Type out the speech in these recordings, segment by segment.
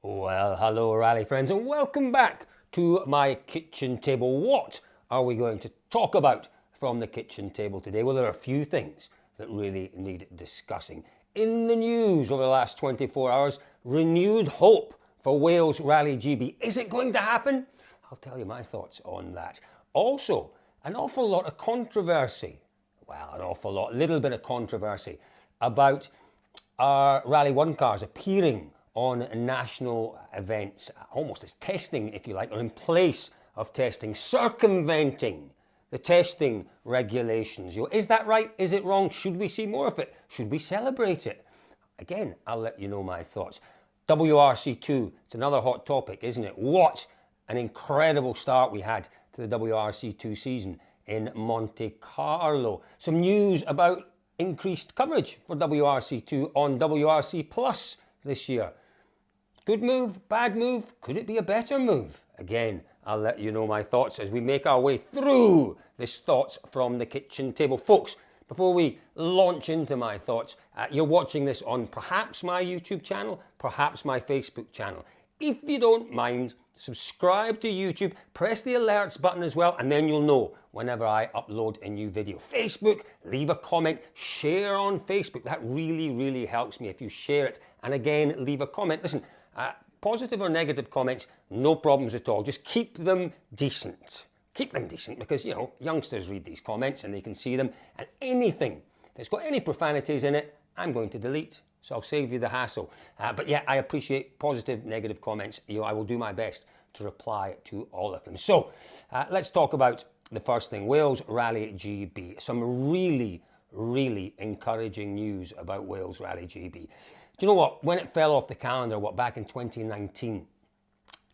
Well, hello rally friends and welcome back to my kitchen table. What are we going to talk about from the kitchen table today? Well, there are a few things that really need discussing. In the news over the last 24 hours, renewed hope for Wales Rally GB. Is it going to happen? I'll tell you my thoughts on that. Also, an awful lot of controversy. Well, an awful lot, a little bit of controversy about our Rally 1 cars appearing on national events, almost as testing, if you like, or in place of testing, circumventing the testing regulations. Is that right? Is it wrong? Should we see more of it? Should we celebrate it? Again, I'll let you know my thoughts. WRC2, it's another hot topic, isn't it? What an incredible start we had to the WRC2 season in Monte Carlo. Some news about increased coverage for WRC2 on WRC Plus this year. Good move, bad move, could it be a better move? Again, I'll let you know my thoughts as we make our way through this Thoughts from the Kitchen Table. Folks, before we launch into my thoughts, you're watching this on perhaps my YouTube channel, perhaps my Facebook channel. If you don't mind, subscribe to YouTube, press the alerts button as well, and then you'll know whenever I upload a new video. Facebook, leave a comment, share on Facebook. That really, really helps me if you share it. And again, leave a comment. Listen, positive or negative comments, no problems at all. Just keep them decent. Keep them decent because, you know, youngsters read these comments and they can see them. And anything that's got any profanities in it, I'm going to delete. So I'll save you the hassle. But yeah, I appreciate positive, negative comments. I will do my best to reply to all of them. So let's talk about the first thing, Wales Rally GB. Some really, really encouraging news about Wales Rally GB. Do you know what? When it fell off the calendar, back in 2019,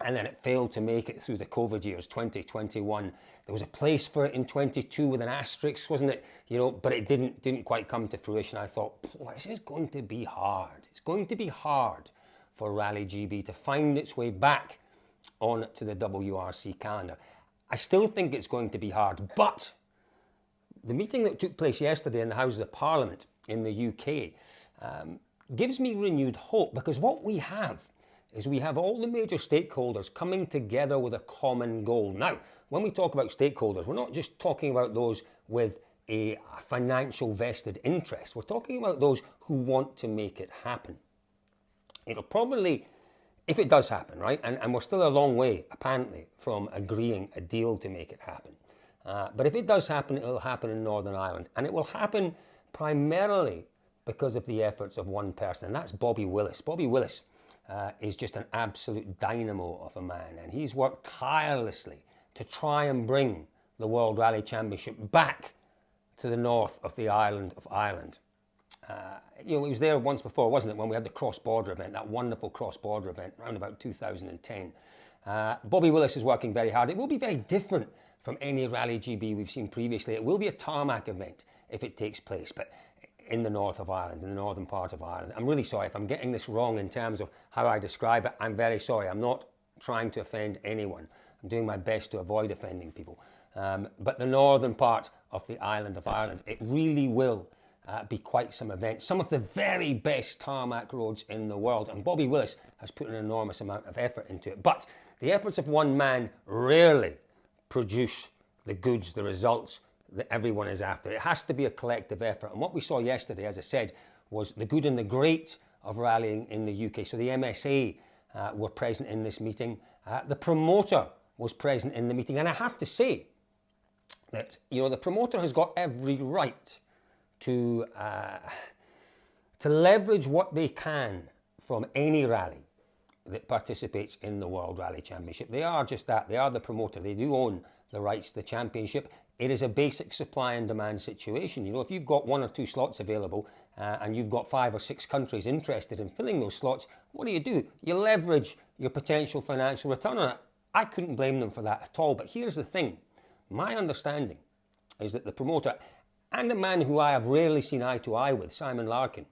and then it failed to make it through the COVID years, 2021. There was a place for it in 22 with an asterisk, wasn't it? But it didn't quite come to fruition. I thought, this is going to be hard. It's going to be hard for Rally GB to find its way back onto the WRC calendar. I still think it's going to be hard, but the meeting that took place yesterday in the Houses of Parliament in the UK gives me renewed hope, because what we have is we have all the major stakeholders coming together with a common goal. Now, when we talk about stakeholders, we're not just talking about those with a financial vested interest. We're talking about those who want to make it happen. It'll probably, if it does happen, right, and we're still a long way, apparently, from agreeing a deal to make it happen. But if it does happen, it'll happen in Northern Ireland. And it will happen primarily because of the efforts of one person, and that's Bobby Willis. Bobby Willis is just an absolute dynamo of a man, and he's worked tirelessly to try and bring the World Rally Championship back to the north of the island of Ireland. He was there once before, wasn't it, when we had the cross-border event, that wonderful cross-border event around about 2010. Bobby Willis is working very hard. It will be very different from any Rally GB we've seen previously. It will be a tarmac event if it takes place, but in the north of Ireland, in the northern part of Ireland. I'm really sorry if I'm getting this wrong in terms of how I describe it. I'm very sorry. I'm not trying to offend anyone. I'm doing my best to avoid offending people. But the northern part of the island of Ireland, it really will be quite some event. Some of the very best tarmac roads in the world. And Bobby Willis has put an enormous amount of effort into it. But the efforts of one man rarely produce the goods, the results that everyone is after. It has to be a collective effort. And what we saw yesterday, as I said, was the good and the great of rallying in the UK. So the MSA were present in this meeting. The promoter was present in the meeting. And I have to say that, the promoter has got every right to leverage what they can from any rally that participates in the World Rally Championship. They are just that. They are the promoter. They do own the rights to the championship. It is a basic supply and demand situation. If you've got 1 or 2 slots available and you've got 5 or 6 countries interested in filling those slots, what do? You leverage your potential financial return on it. I couldn't blame them for that at all. But here's the thing. My understanding is that the promoter, and a man who I have rarely seen eye to eye with, Simon Larkin,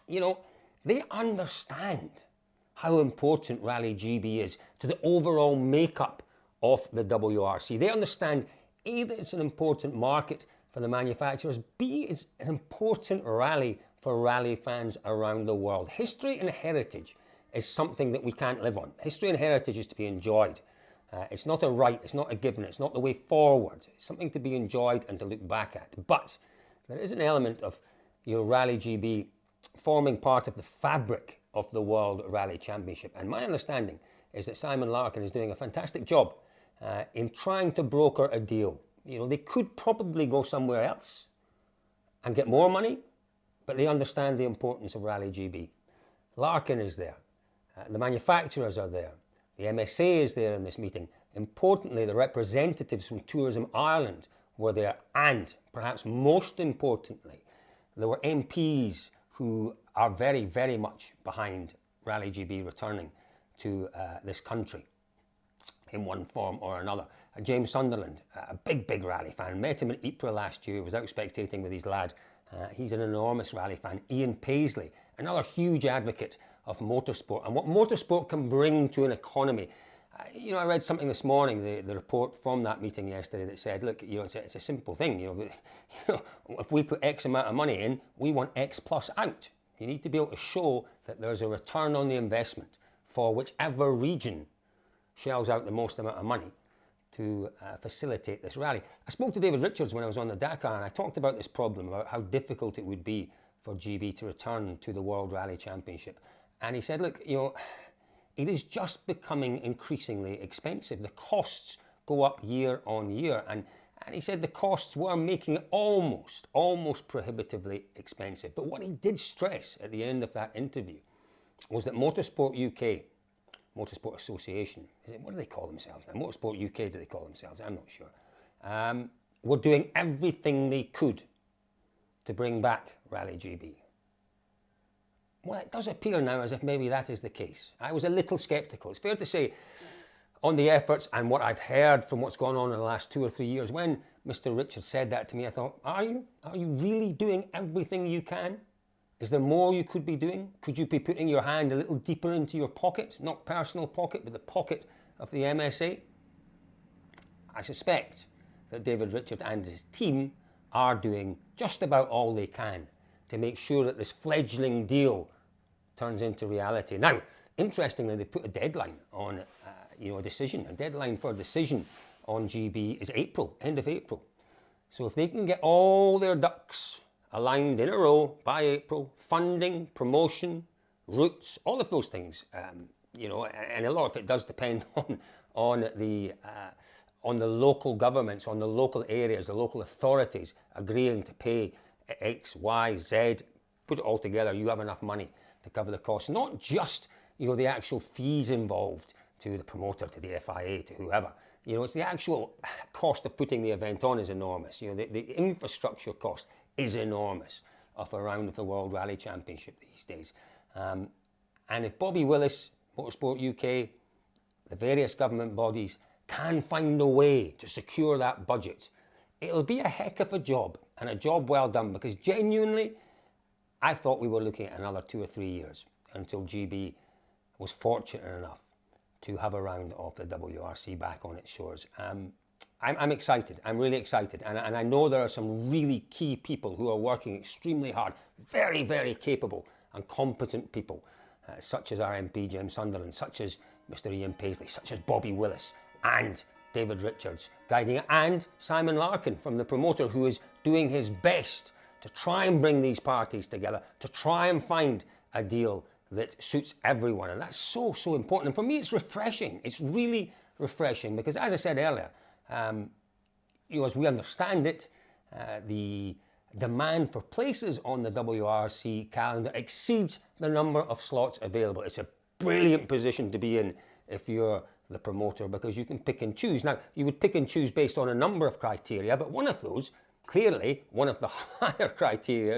they understand how important Rally GB is to the overall makeup of the WRC. They understand A, that it's an important market for the manufacturers, B, it's an important rally for rally fans around the world. History and heritage is something that we can't live on. History and heritage is to be enjoyed. It's not a right, it's not a given, it's not the way forward. It's something to be enjoyed and to look back at. But there is an element of Rally GB forming part of the fabric of the World Rally Championship. And my understanding is that Simon Larkin is doing a fantastic job in trying to broker a deal. They could probably go somewhere else and get more money, but they understand the importance of Rally GB. Larkin is there. The manufacturers are there. The MSA is there in this meeting. Importantly, the representatives from Tourism Ireland were there, and perhaps most importantly, there were MPs who are very, very much behind Rally GB returning to this country in one form or another. James Sunderland, a big rally fan, met him in Ypres last year, was out spectating with his lad. He's an enormous rally fan. Ian Paisley, another huge advocate of motorsport and what motorsport can bring to an economy. I read something this morning, the report from that meeting yesterday, that said, look, it's a simple thing. If we put X amount of money in, we want X plus out. You need to be able to show that there's a return on the investment for whichever region shells out the most amount of money to facilitate this rally. I spoke to David Richards when I was on the Dakar, and I talked about this problem, about how difficult it would be for GB to return to the World Rally Championship. And he said, look, it is just becoming increasingly expensive. The costs go up year on year. And he said the costs were making it almost prohibitively expensive. But what he did stress at the end of that interview was that Motorsport UK, Motorsport Association, what do they call themselves now? Motorsport UK, do they call themselves? I'm not sure. Were doing everything they could to bring back Rally GB. Well, it does appear now as if maybe that is the case. I was a little sceptical. It's fair to say, on the efforts and what I've heard from what's gone on in the last 2 or 3 years, when Mr. Richards said that to me, I thought, are you really doing everything you can? Is there more you could be doing? Could you be putting your hand a little deeper into your pocket? Not personal pocket, but the pocket of the MSA? I suspect that David Richards and his team are doing just about all they can to make sure that this fledgling deal turns into reality. Now, interestingly, they've put a deadline on a decision. A deadline for a decision on GB is April, end of April. So if they can get all their ducks aligned in a row by April, funding, promotion, routes, all of those things, and a lot of it does depend on the local governments, on the local areas, the local authorities agreeing to pay X, Y, Z. Put it all together, you have enough money to cover the costs. Not just the actual fees involved to the promoter, to the FIA, to whoever. It's the actual cost of putting the event on is enormous. The infrastructure cost is enormous of a round of the World Rally Championship these days. And if Bobby Willis, Motorsport UK, the various government bodies can find a way to secure that budget, it'll be a heck of a job, and a job well done, because genuinely, I thought we were looking at another 2 or 3 years until GB was fortunate enough to have a round of the WRC back on its shores. I'm excited. I'm really excited. And I know there are some really key people who are working extremely hard, very, very capable and competent people, such as our MP James Sunderland, such as Mr. Ian Paisley, such as Bobby Willis and David Richards guiding it, and Simon Larkin from the promoter, who is doing his best to try and bring these parties together, to try and find a deal that suits everyone. And that's so important. And for me, it's refreshing. It's really refreshing because, as I said earlier, as we understand it, the demand for places on the WRC calendar exceeds the number of slots available. It's a brilliant position to be in if you're the promoter, because you can pick and choose. Now, you would pick and choose based on a number of criteria, but one of those, clearly, one of the higher criteria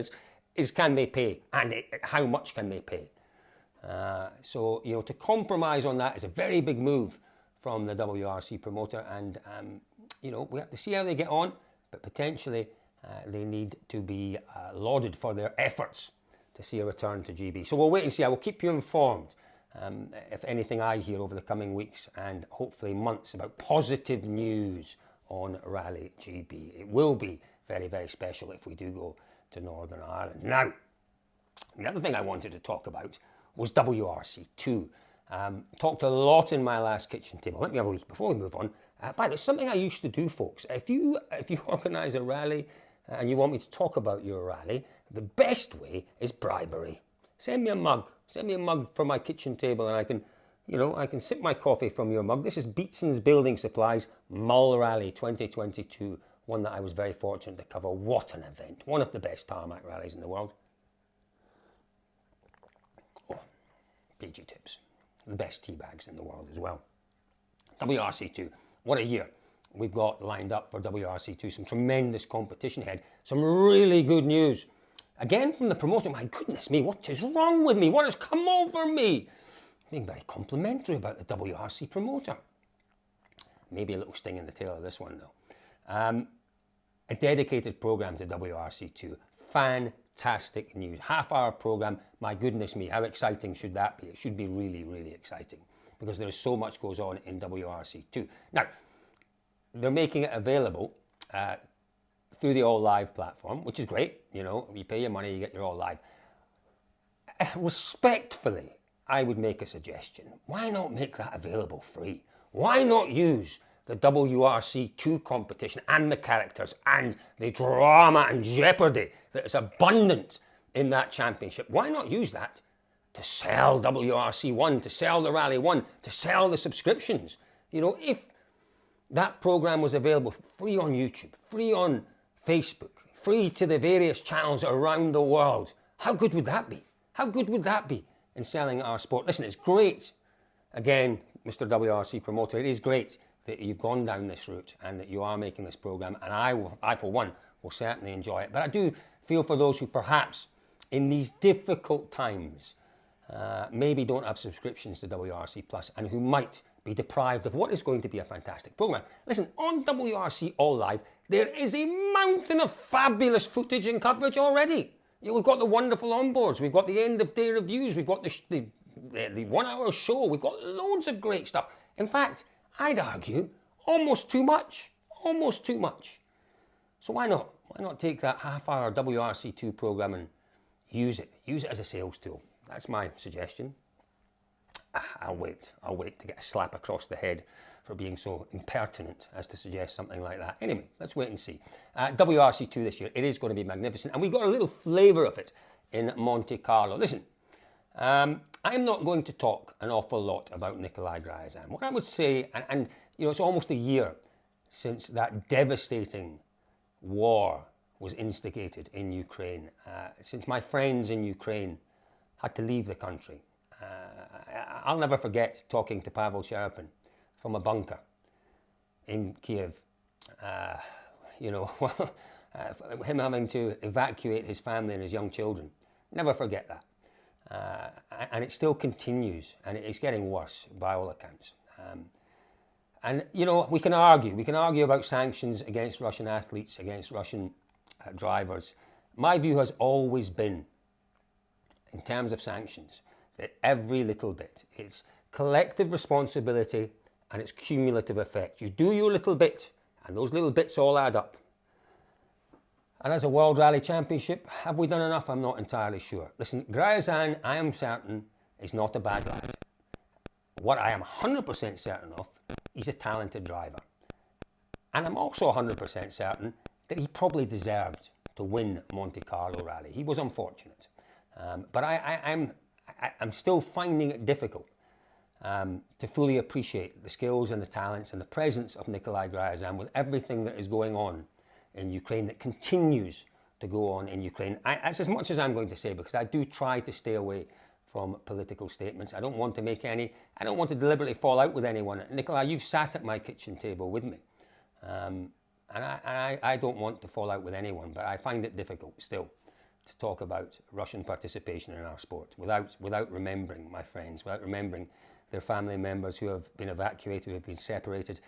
is can they pay, and how much can they pay? So, to compromise on that is a very big move from the WRC promoter, and, we have to see how they get on, but potentially they need to be lauded for their efforts to see a return to GB. So we'll wait and see. I will keep you informed if anything I hear over the coming weeks and hopefully months about positive news on Rally GB. It will be very, very special if we do go to Northern Ireland. Now, the other thing I wanted to talk about was WRC2. Talked a lot in my last kitchen table. Let me have a week before we move on. By the way, something I used to do, folks. If you organise a rally and you want me to talk about your rally, the best way is bribery. Send me a mug. Send me a mug for my kitchen table, and I can sip my coffee from your mug. This is Beatson's Building Supplies Mull Rally 2022, one that I was very fortunate to cover. What an event. One of the best tarmac rallies in the world. Oh, PG Tips. The best tea bags in the world as well. WRC2. What a year we've got lined up for WRC2. Some tremendous competition ahead. Some really good news. Again from the promoter. My goodness me, what is wrong with me? What has come over me? Being very complimentary about the WRC promoter. Maybe a little sting in the tail of this one though. A dedicated program to WRC2. Fantastic news. Half-hour program. My goodness me, how exciting should that be? It should be really, really exciting because there is so much goes on in WRC2. Now, they're making it available through the All Live platform, which is great. You know, you pay your money, you get your All Live. Respectfully, I would make a suggestion. Why not make that available free? Why not use the WRC2 competition and the characters and the drama and jeopardy that is abundant in that championship? Why not use that to sell WRC1, to sell the Rally 1, to sell the subscriptions? You know, if that program was available free on YouTube, free on Facebook, free to the various channels around the world, how good would that be? How good would that be in selling our sport? Listen, it's great. Again, Mr. WRC promoter, it is great that you've gone down this route and that you are making this program, and I for one will certainly enjoy it. But I do feel for those who perhaps in these difficult times maybe don't have subscriptions to WRC Plus and who might be deprived of what is going to be a fantastic program. Listen, on WRC All Live, there is a mountain of fabulous footage and coverage already. You know, we've got the wonderful onboards, we've got the end of day reviews, we've got the 1 hour show, we've got loads of great stuff. In fact, I'd argue almost too much, almost too much. So why not? Why not take that half-hour WRC2 program and use it as a sales tool? That's my suggestion. I'll wait to get a slap across the head for being so impertinent as to suggest something like that. Anyway, let's wait and see. WRC2 this year, it is going to be magnificent, and we got a little flavour of it in Monte Carlo. Listen, I'm not going to talk an awful lot about Nikolai Gryazin. What I would say, and you know, it's almost a year since that devastating war was instigated in Ukraine, since my friends in Ukraine had to leave the country. I'll never forget talking to Pavel Sherpin from a bunker in Kiev. You know, him having to evacuate his family and his young children. Never forget that. And it still continues, and it's getting worse by all accounts. And you know, we can argue about sanctions against Russian athletes, against Russian drivers. My view has always been, in terms of sanctions, that every little bit, it's collective responsibility and it's cumulative effect. You do your little bit, and those little bits all add up. And as a World Rally Championship, have we done enough? I'm not entirely sure. Listen, Gryazin, I am certain, is not a bad lad. What I am 100% certain of, he's a talented driver. And I'm also 100% certain that he probably deserved to win Monte Carlo Rally. He was unfortunate. But I'm still finding it difficult to fully appreciate the skills and the talents and the presence of Nikolai Gryazin with everything that is going on in Ukraine, that continues to go on in Ukraine. That's as much as I'm going to say, because I do try to stay away from political statements. I don't want to make any. I don't want to deliberately fall out with anyone. Nikolai, you've sat at my kitchen table with me. And I don't want to fall out with anyone, but I find it difficult still to talk about Russian participation in our sport without remembering my friends, without remembering their family members who have been evacuated, who have been separated,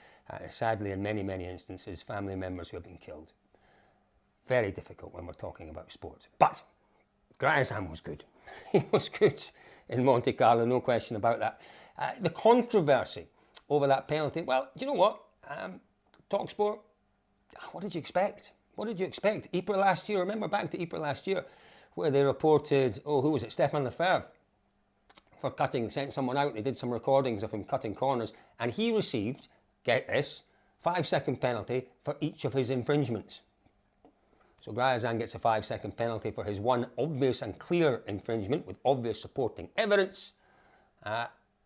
sadly in many, many instances, family members who have been killed. Very difficult when we're talking about sports. But Gryazin was good. He was good in Monte Carlo, no question about that. The controversy over that penalty, well, you know what? TalkSport, what did you expect? What did you expect? Ypres last year, remember back to Ypres last year, where they reported, who was it? Stefan Lefebvre for cutting, sent someone out, they did some recordings of him cutting corners, and he received, get this, 5-second penalty for each of his infringements. So Grayazan gets a 5-second penalty for his one obvious and clear infringement with obvious supporting evidence.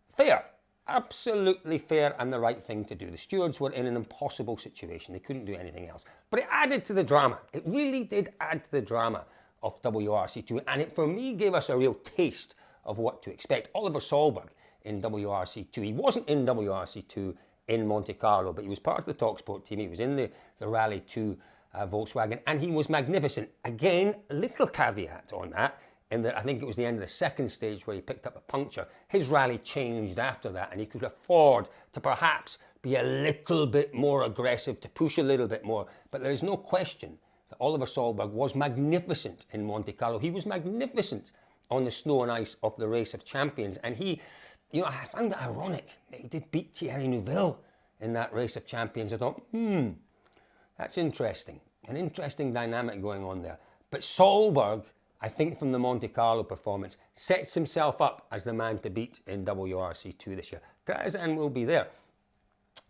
Fair, absolutely fair and the right thing to do. The stewards were in an impossible situation. They couldn't do anything else. But it added to the drama. It really did add to the drama of WRC2, and it for me gave us a real taste of what to expect. Oliver Solberg in WRC2. He wasn't in WRC2 in Monte Carlo, but he was part of the TalkSport team. He was in the Rally 2 Volkswagen, and he was magnificent. Again, a little caveat on that, in that I think it was the end of the second stage where he picked up a puncture. His rally changed after that, and he could afford to perhaps be a little bit more aggressive, to push a little bit more. But there is no question that Oliver Solberg was magnificent in Monte Carlo. He was magnificent on the snow and ice of the Race of Champions, and he, you know, I found it ironic that he did beat Thierry Neuville in that Race of Champions. I thought, that's interesting. An interesting dynamic going on there. But Solberg, I think from the Monte Carlo performance, sets himself up as the man to beat in WRC2 this year. Grayazan will be there,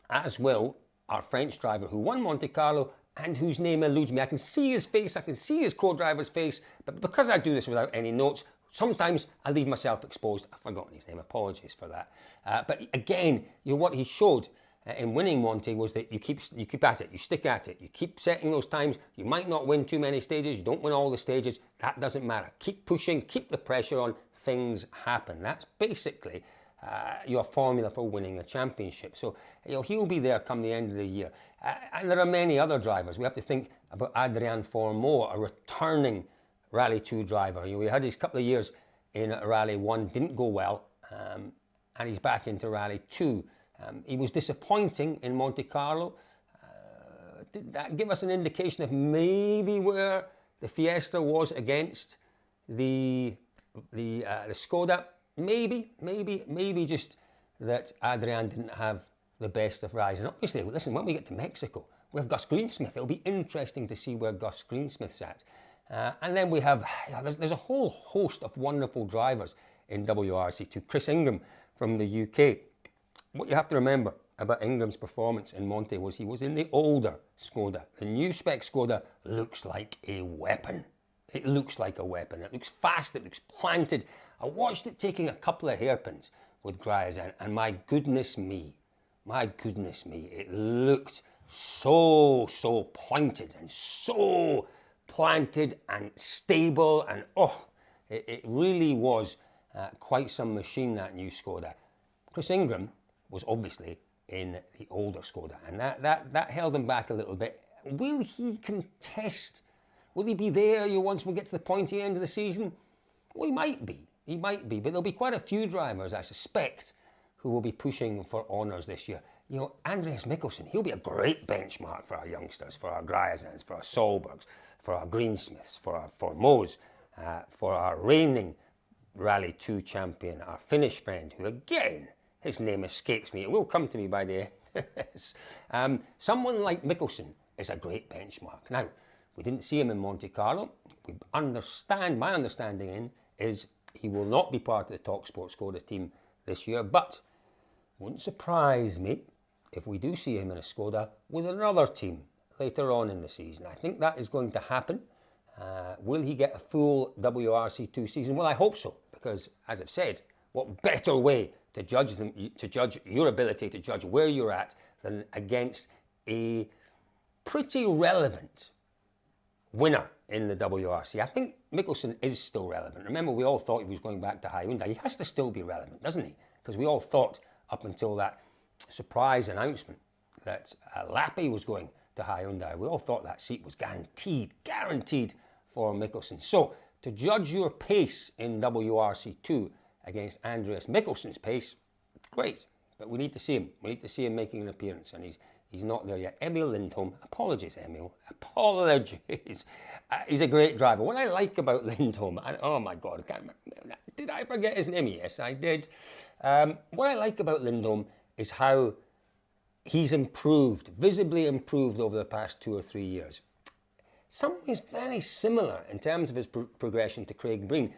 as will our French driver who won Monte Carlo and whose name eludes me. I can see his face, I can see his co-driver's face, but because I do this without any notes, sometimes I leave myself exposed. I've forgotten his name, apologies for that. But again, you know, what he showed in winning Monte was that you keep at it, you stick at it, you keep setting those times. You might not win too many stages, you don't win all the stages, that doesn't matter. Keep pushing, keep the pressure on, things happen. That's basically your formula for winning a championship. So you know, he'll be there come the end of the year. And there are many other drivers. We have to think about Adrien Fourmeau, a returning Rally 2 driver. You know, we had his couple of years in Rally 1, didn't go well, and he's back into Rally 2. He was disappointing in Monte Carlo. Did that give us an indication of maybe where the Fiesta was against the Skoda? Maybe just that Adrian didn't have the best of rides. And obviously, listen, when we get to Mexico, we have Gus Greensmith. It'll be interesting to see where Gus Greensmith's at. And then we have, there's a whole host of wonderful drivers in WRC2. Chris Ingram from the UK. What you have to remember about Ingram's performance in Monte was he was in the older Skoda. The new spec Skoda looks like a weapon. It looks like a weapon. It looks fast, it looks planted. I watched it taking a couple of hairpins with Grayazan, and my goodness me, it looked so pointed and so planted and stable, and it really was quite some machine, that new Skoda. Chris Ingram was obviously in the older Skoda, and that held him back a little bit. Will he contest? Will he be there once we get to the pointy end of the season? Well, he might be, but there'll be quite a few drivers, I suspect, who will be pushing for honours this year. You know, Andreas Mikkelsen, he'll be a great benchmark for our youngsters, for our Grayazans, for our Solbergs, for our Greensmiths, for our Fourmeaus, for our reigning Rally 2 champion, our Finnish friend, who again, his name escapes me. It will come to me by the end. Someone like Mikkelsen is a great benchmark. Now, we didn't see him in Monte Carlo. My understanding is he will not be part of the TalkSport Skoda team this year, but it wouldn't surprise me if we do see him in a Skoda with another team later on in the season. I think that is going to happen. Will he get a full WRC2 season? Well, I hope so, because as I've said, what better way to judge your ability to judge where you're at than against a pretty relevant winner in the WRC. I think Mikkelsen is still relevant. Remember, we all thought he was going back to Hyundai. He has to still be relevant, doesn't he? Because we all thought up until that surprise announcement that Lappi was going to Hyundai, we all thought that seat was guaranteed for Mikkelsen. So, to judge your pace in WRC2 against Andreas Mikkelsen's pace, great. But we need to see him. We need to see him making an appearance, and he's not there yet. Emil Lindholm, apologies, Emil, apologies. He's a great driver. What I like about Lindholm, oh my God, did I forget his name? Yes, I did. What I like about Lindholm is how he's improved, visibly improved over the past 2 or 3 years. Something is very similar in terms of his progression to Craig Breen.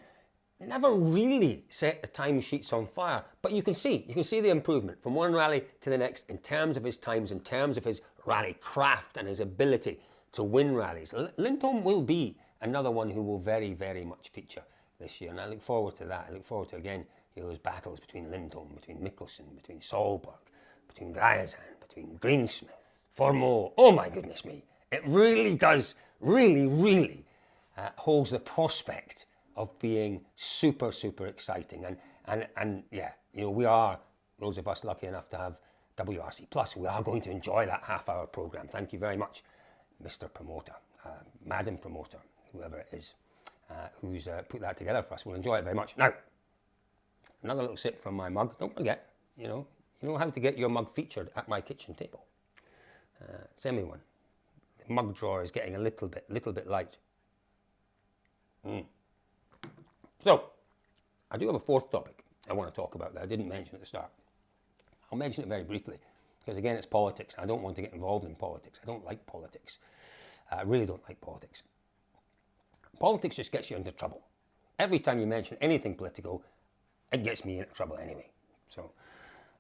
never really set the timesheets on fire, but you can see the improvement from one rally to the next in terms of his times, in terms of his rally craft and his ability to win rallies. Lindholm will be another one who will very, very much feature this year, and I look forward to that. I look forward to, again, those battles between Lindholm, between Mikkelsen, between Solberg, between Grajasand, between Greensmith, Formeau. Oh my goodness me. It really does, really holds the prospect of being super, super exciting. And yeah, we are, those of us lucky enough to have WRC Plus, we are going to enjoy that half-hour program. Thank you very much, Mr. Promoter, Madam Promoter, whoever it is, who's put that together for us. We'll enjoy it very much. Now, another little sip from my mug. Don't forget, you know how to get your mug featured at my kitchen table. Send me one. The mug drawer is getting a little bit light. So, I do have a fourth topic I want to talk about that I didn't mention at the start. I'll mention it very briefly, because again, it's politics. I don't want to get involved in politics. I don't like politics. I really don't like politics. Politics just gets you into trouble. Every time you mention anything political, it gets me into trouble anyway. So,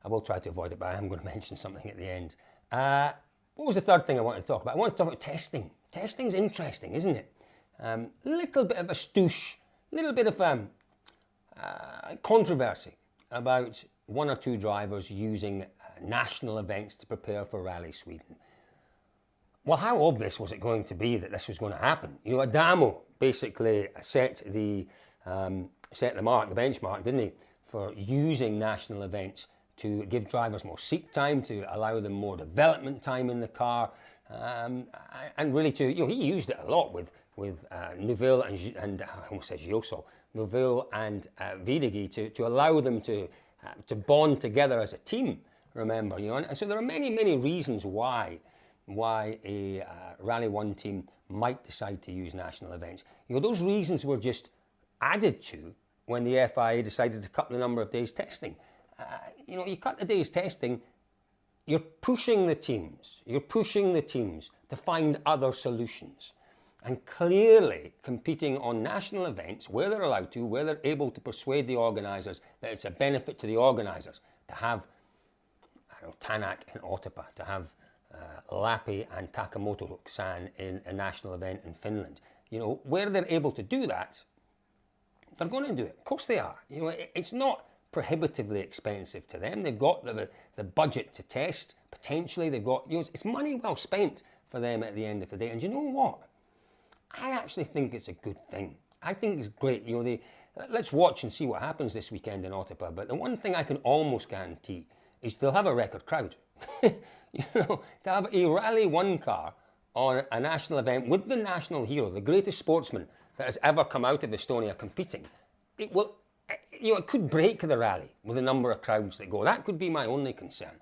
I will try to avoid it, but I am going to mention something at the end. What was the third thing I wanted to talk about? I wanted to talk about testing. Testing's interesting, isn't it? Little bit of a stoosh, little bit of controversy about one or two drivers using national events to prepare for Rally Sweden. Well, how obvious was it going to be that this was going to happen? Adamo basically set the benchmark, didn't he, for using national events to give drivers more seat time, to allow them more development time in the car, and really to, he used it a lot with Neuville and I almost said Gioso, Neuville and Videgi to allow them to bond together as a team, remember, and so there are many reasons why a Rally 1 team might decide to use national events. Those reasons were just added to when the FIA decided to cut the number of days testing. You cut the days testing, you're pushing the teams to find other solutions. And clearly competing on national events where they're allowed to, where they're able to persuade the organisers that it's a benefit to the organisers to have, Tanak in Otapa, to have Lappi and Takamoto-san in a national event in Finland. Where they're able to do that, they're going to do it. Of course they are. It's not prohibitively expensive to them. They've got the budget to test. Potentially they've got, it's money well spent for them at the end of the day. And you know what? I actually think it's a good thing. I think it's great. Let's watch and see what happens this weekend in Otapa. But the one thing I can almost guarantee is they'll have a record crowd. To have a Rally 1 car on a national event with the national hero, the greatest sportsman that has ever come out of Estonia competing, it could break the rally with the number of crowds that go. That could be my only concern.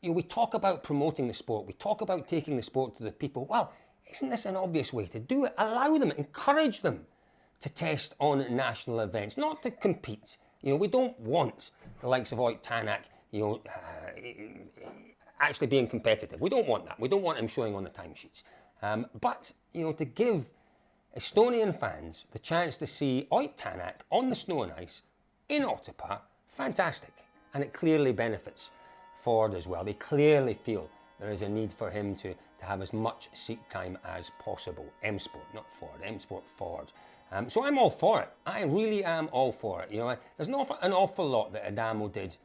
We talk about promoting the sport. We talk about taking the sport to the people. Well, isn't this an obvious way to do it? Allow them, encourage them to test on national events, not to compete. We don't want the likes of Oyt Tanak, actually being competitive. We don't want that. We don't want him showing on the timesheets. But, to give Estonian fans the chance to see Oyt Tanak on the snow and ice in Otapa, fantastic. And it clearly benefits Ford as well. They clearly feel there is a need for him to have as much seat time as possible. M-Sport, not Ford. M-Sport, Ford. So I'm all for it. I really am all for it. There's not an awful lot that Adamo did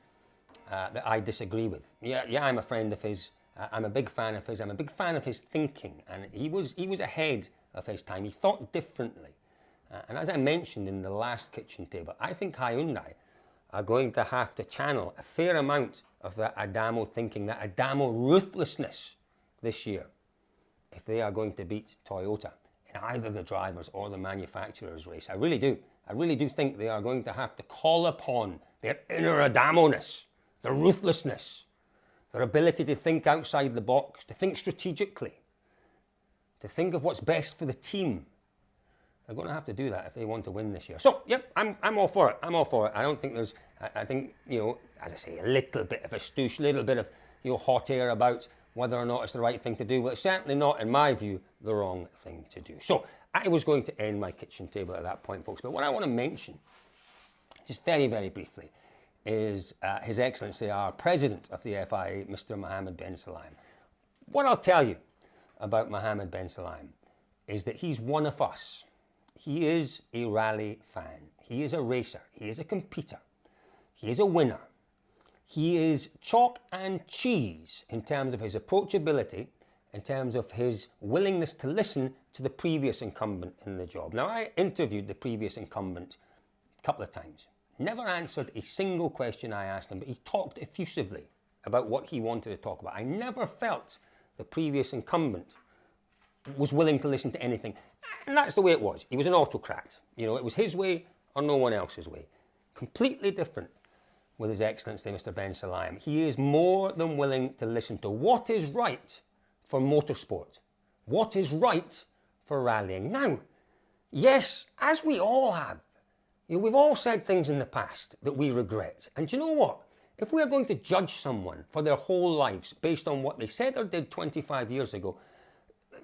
that I disagree with. Yeah, I'm a friend of his. I'm a big fan of his. I'm a big fan of his thinking. And he was ahead of his time. He thought differently. And as I mentioned in the last kitchen table, I think Hyundai are going to have to channel a fair amount of that Adamo thinking, that Adamo ruthlessness this year, if they are going to beat Toyota in either the drivers or the manufacturers race. I really do. I really do think they are going to have to call upon their inner Adamo-ness, their ruthlessness, their ability to think outside the box, to think strategically, to think of what's best for the team. They're going to have to do that if they want to win this year. So, yep, I'm all for it. I'm all for it. I don't think I think, as I say, a little bit of a stoosh, a little bit of, hot air about whether or not it's the right thing to do. Well, it's certainly not, in my view, the wrong thing to do. So I was going to end my kitchen table at that point, folks. But what I want to mention, just very, very briefly, is His Excellency, our President of the FIA, Mr. Mohammed Ben Sulayem. What I'll tell you about Mohammed Ben Sulayem is that he's one of us. He is a rally fan. He is a racer. He is a competitor. He is a winner. He is chalk and cheese in terms of his approachability, in terms of his willingness to listen to the previous incumbent in the job. Now, I interviewed the previous incumbent a couple of times. Never answered a single question I asked him, but he talked effusively about what he wanted to talk about. I never felt the previous incumbent was willing to listen to anything. And that's the way it was. He was an autocrat. You know, it was his way or no one else's way. Completely different with His Excellency, Mr. Ben Sulayem. He is more than willing to listen to what is right for motorsport, what is right for rallying. Now, yes, as we all have, you know, we've all said things in the past that we regret. And do you know what? If we are going to judge someone for their whole lives based on what they said or did 25 years ago,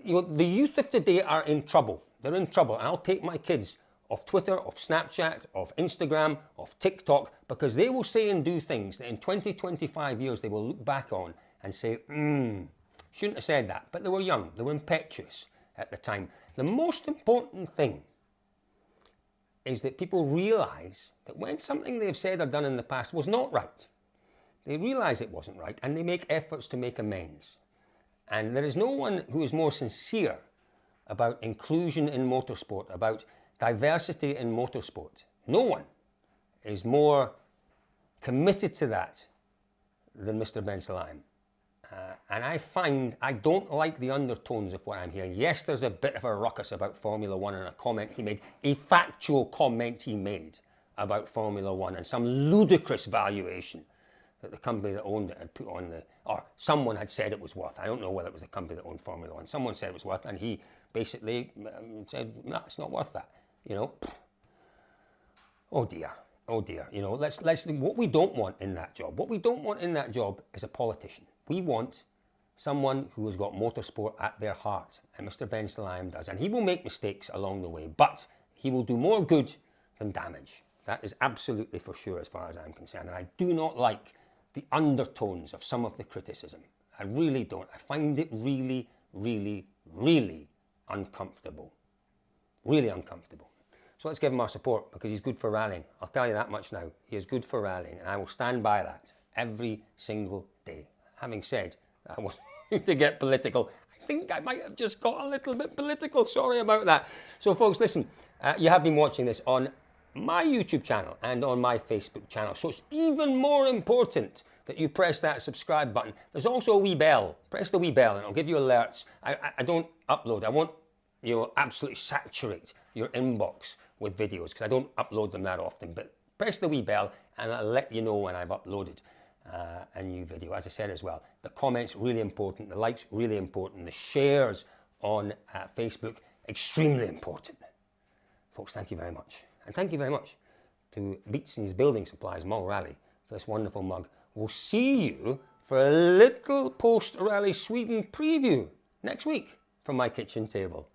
you know, the youth of today are in trouble. They're in trouble. And I'll take my kids off Twitter, off Snapchat, off Instagram, off TikTok, because they will say and do things that in 20, 25 years they will look back on and say, shouldn't have said that. But they were young, they were impetuous at the time. The most important thing is that people realise that when something they've said or done in the past was not right, they realise it wasn't right and they make efforts to make amends. And there is no one who is more sincere about inclusion in motorsport, about diversity in motorsport. No one is more committed to that than Mr. Ben Sulayem. And I find I don't like the undertones of what I'm hearing. Yes, there's a bit of a ruckus about Formula One and a comment he made, a factual comment he made about Formula One and some ludicrous valuation that the company that owned it had put on the, or someone had said it was worth. I don't know whether it was the company that owned Formula One. Someone said it was worth, and he basically said, no, it's not worth that. You know, oh dear, you know, let's, what we don't want in that job is a politician. We want someone who has got motorsport at their heart, and Mr. Ben Sulayem does, and he will make mistakes along the way, but he will do more good than damage. That is absolutely for sure as far as I'm concerned, and I do not like the undertones of some of the criticism. I really don't. I find it really, really, really uncomfortable. Really uncomfortable. So let's give him our support, because he's good for rallying. I'll tell you that much now. He is good for rallying, and I will stand by that every single day. Having said that, I wasn't going to get political. I think I might have just got a little bit political. Sorry about that. So folks, listen, you have been watching this on my YouTube channel and on my Facebook channel. So it's even more important that you press that subscribe button. There's also a wee bell. Press the wee bell and it'll give you alerts. I don't upload. I won't, you know, absolutely saturate your inbox with videos because I don't upload them that often. But press the wee bell and I'll let you know when I've uploaded a new video. As I said as well, the comments really important, the likes really important, the shares on Facebook extremely important. Folks, thank you very much. And thank you very much to Beatson's Building Supplies Mall Rally for this wonderful mug. We'll see you for a little post-rally Sweden preview next week from my kitchen table.